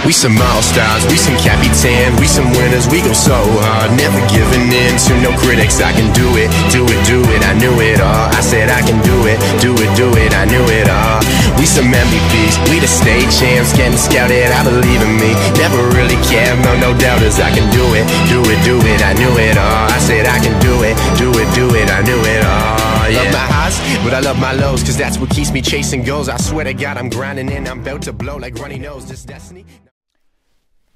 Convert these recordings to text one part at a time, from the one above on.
We some all-stars, we some captain, we some winners, we go so hard, never giving in to no critics. I can do it, do it, do it, I knew it all. I said I can do it, do it, do it, I knew it all. We some MVPs, we the state champs, getting scouted, I believe in me. Never really cared, no doubters. I can do it, do it, do it, I knew it all. I said I can do it, do it, do it, I knew it all. Yeah. I love my highs, but I love my lows, cause that's what keeps me chasing goals. I swear to God I'm grinding and I'm about to blow like runny nose. This destiny.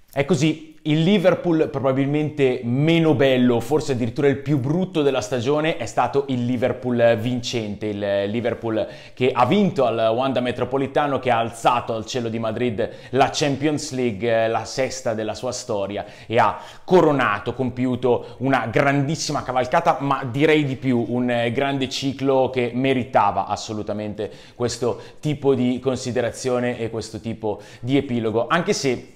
È così, il Liverpool probabilmente meno bello, forse addirittura il più brutto della stagione, è stato il Liverpool vincente, il Liverpool che ha vinto al Wanda Metropolitano, che ha alzato al cielo di Madrid la Champions League, la sesta della sua storia, e ha coronato, compiuto una grandissima cavalcata, ma direi di più, un grande ciclo che meritava assolutamente questo tipo di considerazione e questo tipo di epilogo, anche se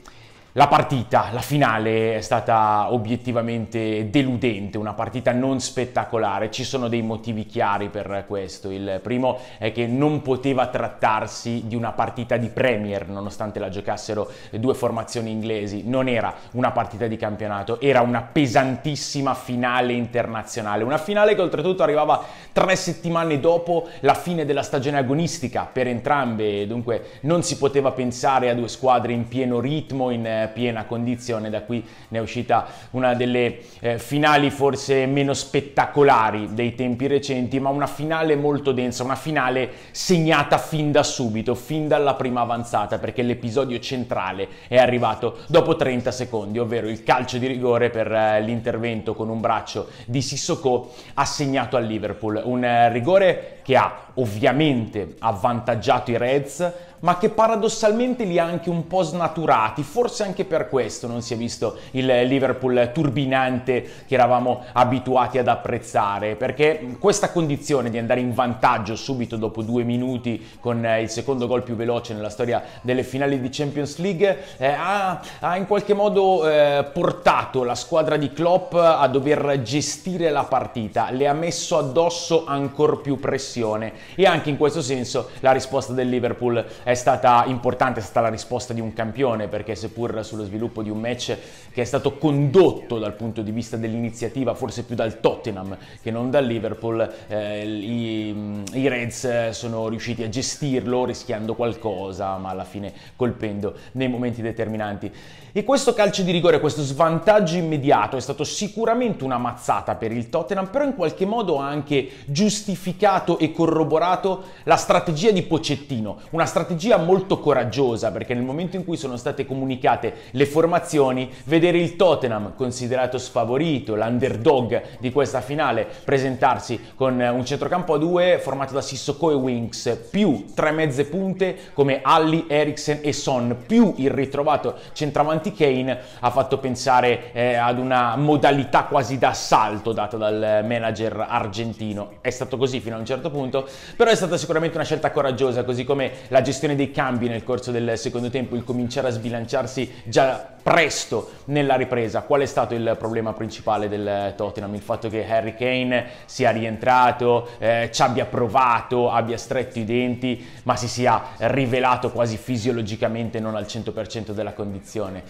la partita, la finale, è stata obiettivamente deludente, una partita non spettacolare. Ci sono dei motivi chiari per questo. Il primo è che non poteva trattarsi di una partita di Premier, nonostante la giocassero due formazioni inglesi. Non era una partita di campionato, era una pesantissima finale internazionale. Una finale che oltretutto arrivava 3 settimane dopo la fine della stagione agonistica per entrambe, dunque non si poteva pensare a due squadre in pieno ritmo, in piena condizione. Da qui ne è uscita una delle finali forse meno spettacolari dei tempi recenti, ma una finale molto densa, una finale segnata fin da subito, fin dalla prima avanzata, perché l'episodio centrale è arrivato dopo 30 secondi, ovvero il calcio di rigore per l'intervento con un braccio di Sissoko assegnato al Liverpool, un rigore che ha ovviamente avvantaggiato i Reds, ma che paradossalmente li ha anche un po' snaturati. Forse anche per questo non si è visto il Liverpool turbinante che eravamo abituati ad apprezzare, perché questa condizione di andare in vantaggio subito dopo 2 minuti con il secondo gol più veloce nella storia delle finali di Champions League ha in qualche modo portato la squadra di Klopp a dover gestire la partita, le ha messo addosso ancor più pressione, e anche in questo senso la risposta del Liverpool è stata importante, è stata la risposta di un campione, perché seppur sullo sviluppo di un match che è stato condotto dal punto di vista dell'iniziativa forse più dal Tottenham che non dal Liverpool, i Reds sono riusciti a gestirlo rischiando qualcosa, ma alla fine colpendo nei momenti determinanti. E questo calcio di rigore, questo svantaggio immediato è stato sicuramente una mazzata per il Tottenham, però in qualche modo ha anche giustificato e corroborato la strategia di Pochettino, una strategia molto coraggiosa, perché nel momento in cui sono state comunicate le formazioni, vedere il Tottenham, considerato sfavorito, l'underdog di questa finale, presentarsi con un centrocampo a 2 formato da Sissoko e Winks, più 3 mezze punte come Alli, Eriksen e Son, più il ritrovato centravanti Kane, ha fatto pensare ad una modalità quasi d'assalto data dal manager argentino. È stato così fino a un certo punto, però è stata sicuramente una scelta coraggiosa, così come la gestione dei cambi nel corso del secondo tempo, il cominciare a sbilanciarsi già presto nella ripresa. Qual è stato il problema principale del Tottenham? Il fatto che Harry Kane sia rientrato, ci abbia provato, abbia stretto i denti, ma si sia rivelato quasi fisiologicamente non al 100% della condizione.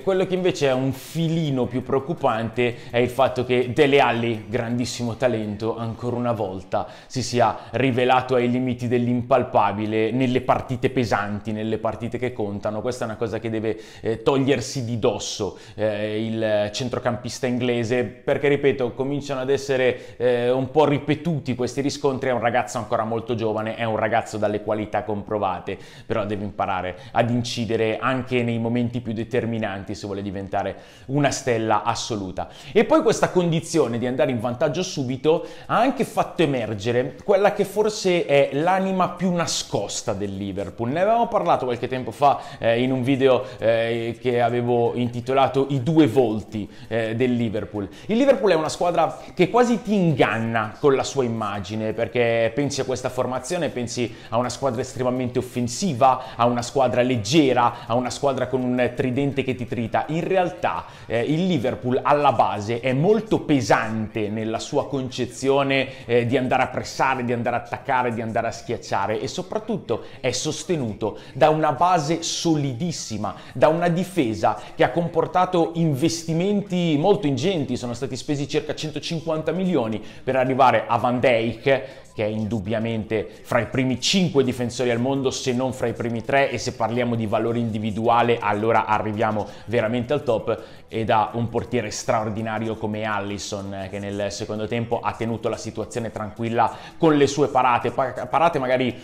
Quello che invece è un filino più preoccupante è il fatto che Dele Alli, grandissimo talento, ancora una volta si sia rivelato ai limiti dell'impalpabile nelle partite pesanti, nelle partite che contano. Questa è una cosa che deve togliersi di dosso il centrocampista inglese, perché ripeto, cominciano ad essere un po' ripetuti questi riscontri. È un ragazzo ancora molto giovane, è un ragazzo dalle qualità comprovate, però deve imparare ad incidere anche nei momenti più determinanti se vuole diventare una stella assoluta. E poi questa condizione di andare in vantaggio subito ha anche fatto emergere quella che forse è l'anima più nascosta del Liverpool. Ne avevamo parlato qualche tempo fa in un video che avevo l'avevo intitolato I due volti del Liverpool. Il Liverpool è una squadra che quasi ti inganna con la sua immagine, perché pensi a questa formazione, pensi a una squadra estremamente offensiva, a una squadra leggera, a una squadra con un tridente che ti trita. In realtà il Liverpool alla base è molto pesante nella sua concezione di andare a pressare, di andare a attaccare, di andare a schiacciare, e soprattutto è sostenuto da una base solidissima, da una difesa che ha comportato investimenti molto ingenti. Sono stati spesi circa 150 milioni per arrivare a Van Dijk, che è indubbiamente fra i primi 5 difensori al mondo, se non fra i primi 3, e se parliamo di valore individuale allora arriviamo veramente al top, e da un portiere straordinario come Alisson, che nel secondo tempo ha tenuto la situazione tranquilla con le sue parate magari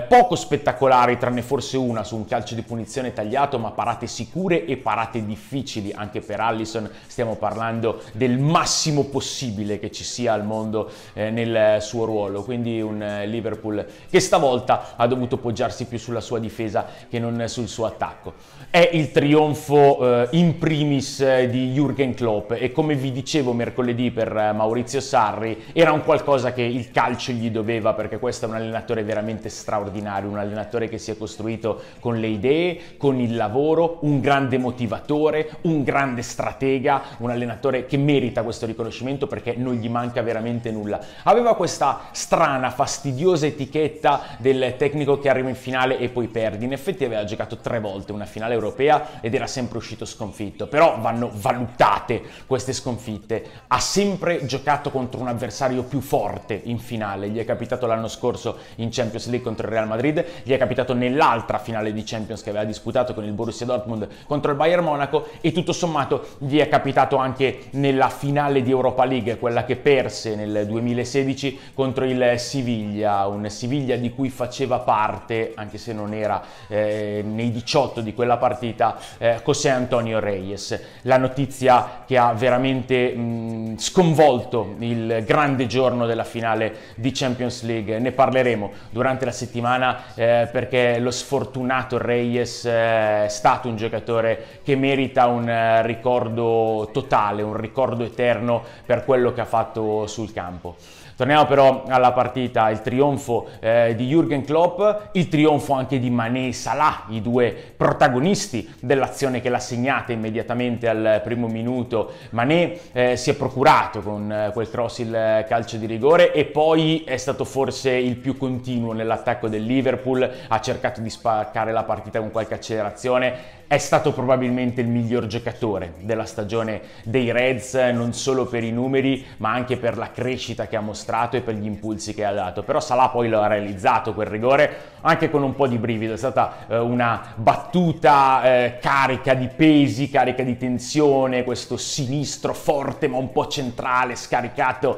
poco spettacolari, tranne forse una su un calcio di punizione tagliato, ma parate sicure e parate difficili anche per Alisson. Stiamo parlando del massimo possibile che ci sia al mondo nel suo ruolo, quindi un Liverpool che stavolta ha dovuto poggiarsi più sulla sua difesa che non sul suo attacco. È il trionfo in primis di Jürgen Klopp, e come vi dicevo mercoledì per Maurizio Sarri, era un qualcosa che il calcio gli doveva, perché questo è un allenatore veramente straordinario, un allenatore che si è costruito con le idee, con il lavoro, un grande motivatore, un grande stratega, un allenatore che merita questo riconoscimento perché non gli manca veramente nulla. Aveva questa strana, fastidiosa etichetta del tecnico che arriva in finale e poi perde. In effetti aveva giocato 3 volte una finale europea ed era sempre uscito sconfitto, però vanno valutate queste sconfitte. Ha sempre giocato contro un avversario più forte in finale. Gli è capitato l'anno scorso in Champions League contro il Real Madrid, gli è capitato nell'altra finale di Champions che aveva disputato con il Borussia Dortmund contro il Bayern Monaco, e tutto sommato gli è capitato anche nella finale di Europa League, quella che perse nel 2016 contro il Siviglia, un Siviglia di cui faceva parte, anche se non era nei 18 di quella partita, José Antonio Reyes. La notizia che ha veramente sconvolto il grande giorno della finale di Champions League. Ne parleremo durante la settimana perché lo sfortunato Reyes è stato un giocatore che merita un ricordo totale, un ricordo eterno per quello che ha fatto sul campo. Torniamo però alla partita, il trionfo di Jürgen Klopp, il trionfo anche di Mané e Salah, i due protagonisti dell'azione che l'ha segnata immediatamente al primo minuto. Mané si è procurato con quel cross il calcio di rigore, e poi è stato forse il più continuo nell'attacco del Liverpool, ha cercato di spaccare la partita con qualche accelerazione. È stato probabilmente il miglior giocatore della stagione dei Reds, non solo per i numeri ma anche per la crescita che ha mostrato e per gli impulsi che ha dato. Però Salah poi lo ha realizzato quel rigore anche con un po' di brivido. È stata una battuta carica di pesi, carica di tensione, questo sinistro forte ma un po' centrale, scaricato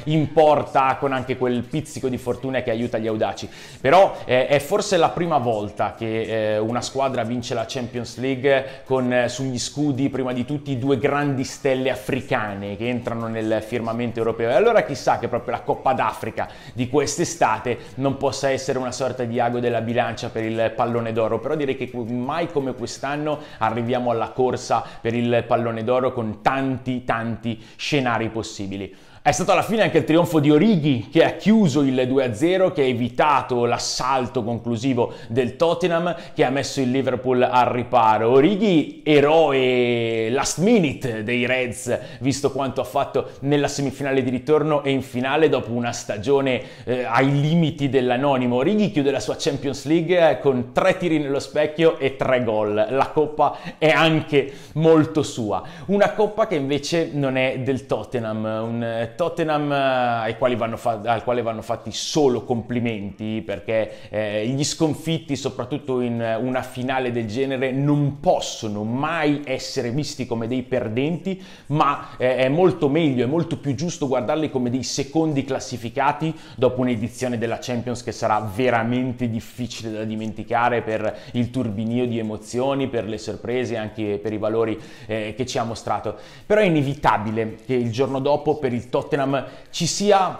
in porta, con anche quel pizzico di fortuna che aiuta gli audaci. Però è forse la prima volta che una squadra vince la Champions League con sugli scudi prima di tutti 2 grandi stelle africane che entrano nel firmamento europeo, e allora chissà che proprio la Coppa d'Africa di quest'estate non possa essere una sorta di ago della bilancia per il pallone d'oro. Però direi che mai come quest'anno arriviamo alla corsa per il pallone d'oro con tanti scenari possibili. È stato alla fine anche il trionfo di Origi, che ha chiuso il 2-0, che ha evitato l'assalto conclusivo del Tottenham, che ha messo il Liverpool al riparo. Origi, eroe last minute dei Reds, visto quanto ha fatto nella semifinale di ritorno e in finale dopo una stagione ai limiti dell'anonimo. Origi chiude la sua Champions League con 3 tiri nello specchio e 3 gol. La coppa è anche molto sua. Una coppa che invece non è del Tottenham, un Tottenham al quale vanno fatti solo complimenti, perché gli sconfitti, soprattutto in una finale del genere, non possono mai essere visti come dei perdenti, ma è molto meglio, è molto più giusto guardarli come dei secondi classificati dopo un'edizione della Champions che sarà veramente difficile da dimenticare per il turbinio di emozioni, per le sorprese e anche per i valori che ci ha mostrato. Però è inevitabile che il giorno dopo per il Tottenham Tottenham ci sia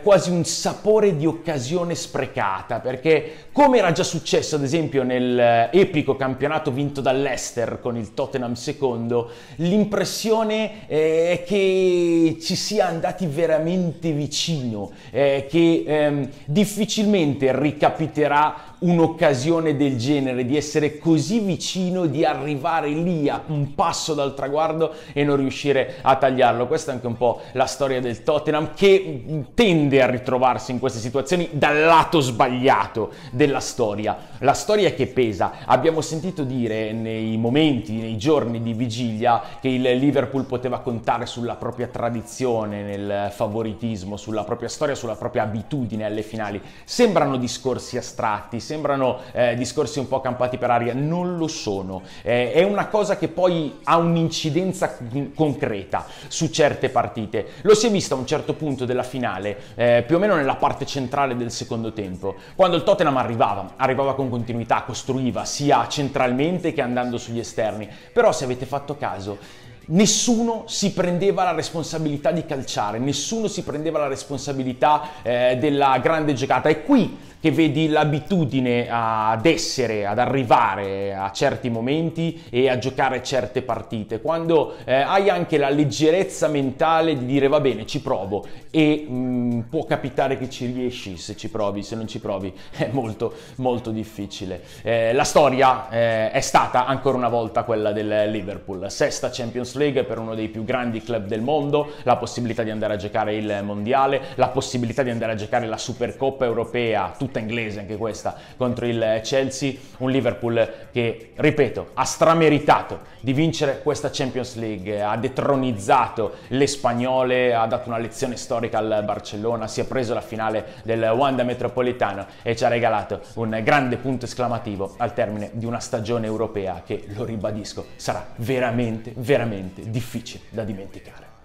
quasi un sapore di occasione sprecata, perché come era già successo ad esempio nel epico campionato vinto dall'Leicester con il Tottenham secondo, l'impressione è che ci sia andati veramente vicino, che difficilmente ricapiterà un'occasione del genere, di essere così vicino, di arrivare lì a un passo dal traguardo e non riuscire a tagliarlo. Questa è anche un po' la storia del Tottenham, che tende a ritrovarsi in queste situazioni dal lato sbagliato della storia. La storia che pesa. Abbiamo sentito dire nei momenti, nei giorni di vigilia, che il Liverpool poteva contare sulla propria tradizione nel favoritismo, sulla propria storia, sulla propria abitudine alle finali. Sembrano discorsi astratti, sembrano discorsi un po' campati per aria, non lo sono. È una cosa che poi ha un'incidenza concreta su certe partite. Lo si è visto a un certo punto della finale, più o meno nella parte centrale del secondo tempo, quando il Tottenham arrivava con continuità, costruiva sia centralmente che andando sugli esterni. Però se avete fatto caso, nessuno si prendeva la responsabilità di calciare, nessuno si prendeva la responsabilità della grande giocata. È qui che vedi l'abitudine ad arrivare a certi momenti e a giocare certe partite, quando hai anche la leggerezza mentale di dire va bene, ci provo, e può capitare che ci riesci se ci provi, se non ci provi è molto molto difficile. La storia è stata ancora una volta quella del Liverpool, sesta Champions League per uno dei più grandi club del mondo, la possibilità di andare a giocare il mondiale, la possibilità di andare a giocare la Supercoppa europea, tutta inglese anche questa, contro il Chelsea. Un Liverpool che, ripeto, ha strameritato di vincere questa Champions League, ha detronizzato le spagnole, ha dato una lezione storica al Barcellona, si è preso la finale del Wanda Metropolitano e ci ha regalato un grande punto esclamativo al termine di una stagione europea che, lo ribadisco, sarà veramente veramente difficile da dimenticare.